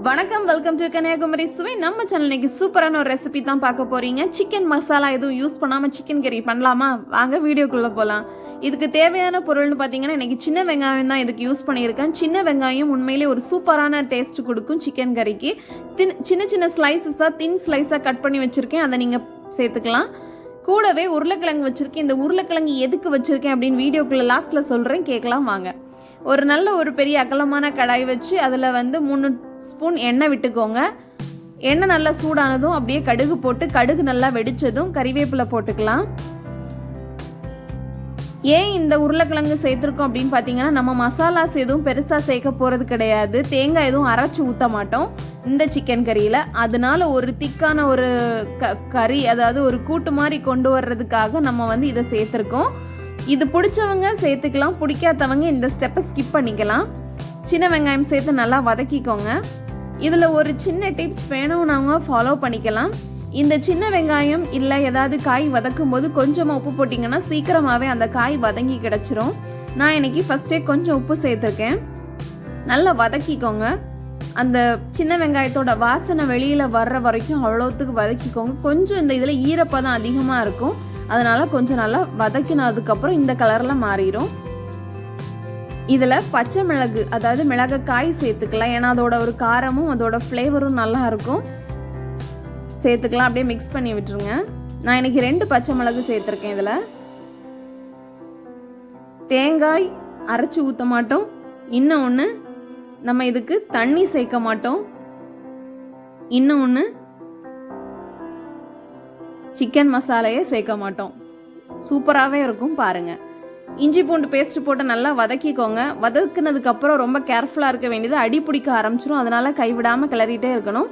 வணக்கம், welcome to Kanyakumari சுவை. நம்ம சேனல் இன்னைக்கு சூப்பரான ஒரு ரெசிபி தான் பார்க்க போறீங்க. சிக்கன் மசாலா எதுவும் யூஸ் பண்ணாமல் சிக்கன் கறி பண்ணலாமா? வாங்க வீடியோக்குள்ளே போகலாம். இதுக்கு தேவையான பொருள்னு பார்த்தீங்கன்னா இன்றைக்கி சின்ன வெங்காயம் தான் இதுக்கு யூஸ் பண்ணியிருக்கேன். சின்ன வெங்காயம் உண்மையிலே ஒரு சூப்பரான டேஸ்ட் கொடுக்கும் சிக்கன் கறிக்கு. சின்ன சின்ன ஸ்லைசஸாக தின் ஸ்லைஸாக கட் பண்ணி வச்சுருக்கேன், அதை நீங்கள் சேர்த்துக்கலாம். கூடவே உருளைக்கிழங்கு வச்சுருக்கேன். இந்த உருளைக்கிழங்கு எதுக்கு வச்சுருக்கேன் அப்படின்னு வீடியோக்குள்ளே லாஸ்ட்டில் சொல்கிறேன், கேட்கலாம் வாங்க. ஒரு பெரிய அகலமான கடாய் வச்சு அதில் 3 ஸ்பூன் எண்ணெய் விட்டுக்கோங்க. எண்ணெய் நல்லா சூடானதும் அப்படியே கடுகு போட்டு, கடுகு நல்லா வெடிச்சதும் கறிவேப்பிலை போட்டுக்கலாம். ஏன் இந்த உருளைக்கிழங்கு சேர்த்துருக்கோம் அப்படின்னு பார்த்தீங்கன்னா, நம்ம மசாலாஸ் எதுவும் பெருசாக சேர்க்க போகிறது கிடையாது. தேங்காய் எதுவும் அரைச்சி ஊற்ற மாட்டோம் இந்த சிக்கன் கறியில். அதனால ஒரு திக்கான ஒரு கறி, அதாவது ஒரு கூட்டு மாதிரி கொண்டு வர்றதுக்காக நம்ம இதை சேர்த்துருக்கோம். இது பிடிச்சவங்க சேர்த்துக்கலாம், பிடிக்காதவங்க இந்த ஸ்டெப்பை ஸ்கிப் பண்ணிக்கலாம். சின்ன வெங்காயம் சேர்த்து நல்லா வதக்கிக்கோங்க. இதில் ஒரு சின்ன டிப்ஸ் வேணும்னவங்க ஃபாலோ பண்ணிக்கலாம். இந்த சின்ன வெங்காயம் இல்லை ஏதாவது காய் வதக்கும் போது கொஞ்சமாக உப்பு போட்டிங்கன்னா சீக்கிரமாகவே அந்த காய் வதங்கி கிடச்சிரும். நான் இன்னைக்கு ஃபஸ்ட்டே கொஞ்சம் உப்பு சேர்த்துருக்கேன். நல்லா வதக்கிக்கோங்க. அந்த சின்ன வெங்காயத்தோட வாசனை வெளியில் வர்ற வரைக்கும் அவ்வளோத்துக்கு வதக்கிக்கோங்க. கொஞ்சம் இந்த இதில் ஈரப்பதம் அதிகமாக இருக்கும், அதனால் கொஞ்சம் நல்லா வதக்கினதுக்கப்புறம் இந்த கலரில் மாறிடும். இதில் பச்சை மிளகு, அதாவது மிளகாய் சேர்த்துக்கலாம். ஏன்னா அதோட ஒரு காரமும் அதோட ஃப்ளேவரும் நல்லா இருக்கும். சேர்த்துக்கலாம். அப்படியே மிக்ஸ் பண்ணி விட்டுருங்க. நான் இன்னைக்கு 2 பச்சை மிளகு சேர்த்துருக்கேன். இதில் தேங்காய் அரைச்சி ஊற்ற மாட்டோம். இன்னொன்று, நம்ம இதுக்கு தண்ணி சேர்க்க மாட்டோம். இன்னொன்று, சிக்கன் மசாலையே சேர்க்க மாட்டோம். சூப்பராகவே இருக்கும் பாருங்கள். இஞ்சி பூண்டு பேஸ்ட் போட்டு நல்லா வதக்கிக்கோங்க. வதக்குனதுக்கப்புறம் ரொம்ப கேர்ஃபுல்லாக இருக்க வேண்டியது, அடி பிடிக்க ஆரம்பிச்சிடும். அதனால் கைவிடாமல் கிளறிட்டே இருக்கணும்.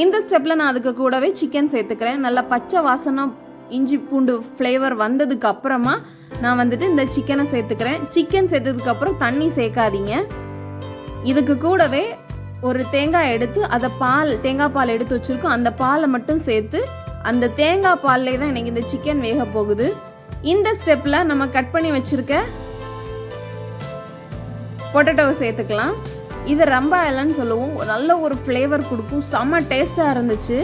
இந்த ஸ்டெப்பில் நான் அதுக்கு கூடவே சிக்கன் சேர்த்துக்கிறேன். நல்லா பச்சை வாசனை இஞ்சி பூண்டு ஃப்ளேவர் வந்ததுக்கு அப்புறமா நான் இந்த சிக்கனை சேர்த்துக்கிறேன். சிக்கன் சேர்த்ததுக்கப்புறம் தண்ணி சேர்க்காதீங்க. இதுக்கு கூடவே ஒரு தேங்காய் எடுத்து அதை தேங்காய் பால் எடுத்து வச்சுருக்கோம். அந்த பாலை மட்டும் சேர்த்து அந்த தேங்காய் பால்லே தான் எனக்கு இந்த சிக்கன் வேக போகுது. இந்த ஸ்டெப்பில் நம்ம கட் பண்ணி வச்சுருக்க பொட்டேட்டோவை சேர்த்துக்கலாம். இது ரம்பா இல்லைன்னு சொல்லுவோம். நல்ல ஒரு ஃப்ளேவர் கொடுக்கும், செம்ம டேஸ்ட்டாக இருந்துச்சு.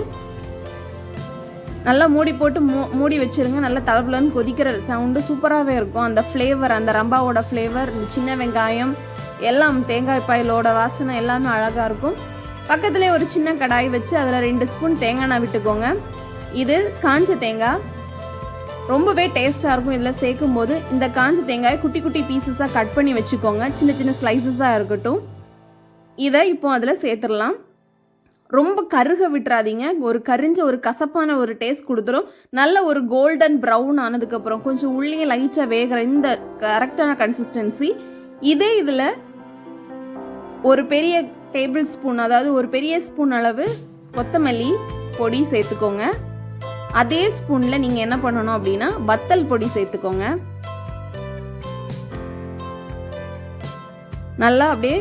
நல்லா மூடி போட்டு மூடி வச்சுருங்க. நல்லா தளபுலன்னு கொதிக்கிற சவுண்டு சூப்பராகவே இருக்கும். அந்த ஃப்ளேவர், அந்த ரம்பாவோட ஃப்ளேவர், சின்ன வெங்காயம் எல்லாம், தேங்காய் பாயலோட வாசனை எல்லாமே அழகாக இருக்கும். பக்கத்துலேயே ஒரு சின்ன கடாய் வச்சு அதில் 2 ஸ்பூன் தேங்காய் எண்ணெய் விட்டுக்கோங்க. இது காஞ்ச தேங்காய், ரொம்பவே டேஸ்ட்டாக இருக்கும். இதில் சேர்க்கும் போது இந்த காஞ்ச தேங்காயை குட்டி குட்டி பீசஸாக கட் பண்ணி வச்சுக்கோங்க. சின்ன சின்ன ஸ்லைசஸாக இருக்கட்டும். இதை இப்போ அதில் சேர்த்துடலாம். ரொம்ப கருக விட்டுறாதீங்க. கரிஞ்ச ஒரு கசப்பான ஒரு டேஸ்ட் கொடுத்துரும். நல்ல ஒரு கோல்டன் ப்ரௌன் ஆனதுக்கப்புறம் கொஞ்சம் உள்ளே லைட்டாக வேகிற இந்த கரெக்டான கன்சிஸ்டன்சி. இதே இதில் ஒரு பெரிய டேபிள் ஸ்பூன், அதாவது ஒரு பெரிய ஸ்பூன் அளவு கொத்தமல்லி பொடி சேர்த்துக்கோங்க. அதே ஸ்பூனில் நீங்கள் என்ன பண்ணணும் அப்படின்னா வத்தல் பொடி சேர்த்துக்கோங்க. நல்லா அப்படியே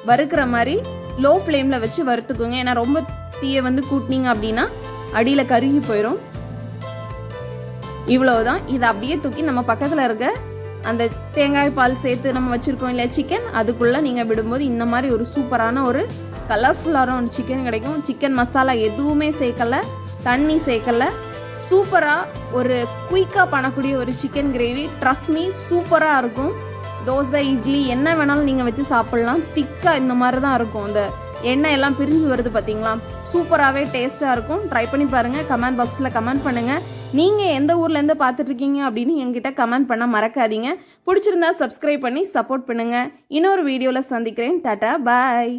வறுக்கிற மாதிரி லோ ஃப்ளேமில் வச்சு வறுத்துக்கோங்க. ஏன்னா ரொம்ப தீயை கூட்டினீங்க அப்படின்னா அடியில் கருகி போயிடும். இவ்வளவுதான். இதை அப்படியே தூக்கி நம்ம பக்கத்தில் இருக்க அந்த தேங்காய் பால் சேர்த்து நம்ம வச்சுருக்கோம் இல்லையா சிக்கன், அதுக்குள்ளே நீங்கள் விடும்போது இந்த மாதிரி ஒரு சூப்பரான ஒரு கலர்ஃபுல்லான ஒரு சிக்கன் கிடைக்கும். சிக்கன் மசாலா எதுவுமே சேர்க்கலை, தண்ணி சேர்க்கலை. சூப்பராக ஒரு குயிக்காக பண்ணக்கூடிய ஒரு சிக்கன் கிரேவி. ட்ரஸ்ட் மீ, சூப்பராக இருக்கும். தோசை, இட்லி என்ன வேணாலும் நீங்கள் வச்சு சாப்பிட்லாம். திக்காக இந்த மாதிரி தான் இருக்கும். அந்த எண்ணெய் எல்லாம் பிரிஞ்சு வருது பார்த்தீங்களா? சூப்பராகவே டேஸ்ட்டாக இருக்கும். ட்ரை பண்ணி பாருங்கள். கமெண்ட் பாக்ஸில் கமெண்ட் பண்ணுங்கள். நீங்கள் எந்த ஊர்லேருந்து பார்த்துட்ருக்கீங்க அப்படின்னு என்கிட்ட கமெண்ட் பண்ண மறக்காதீங்க. பிடிச்சிருந்தா சப்ஸ்கிரைப் பண்ணி சப்போர்ட் பண்ணுங்கள். இன்னொரு வீடியோவில் சந்திக்கிறேன். டாட்டா, பாய்.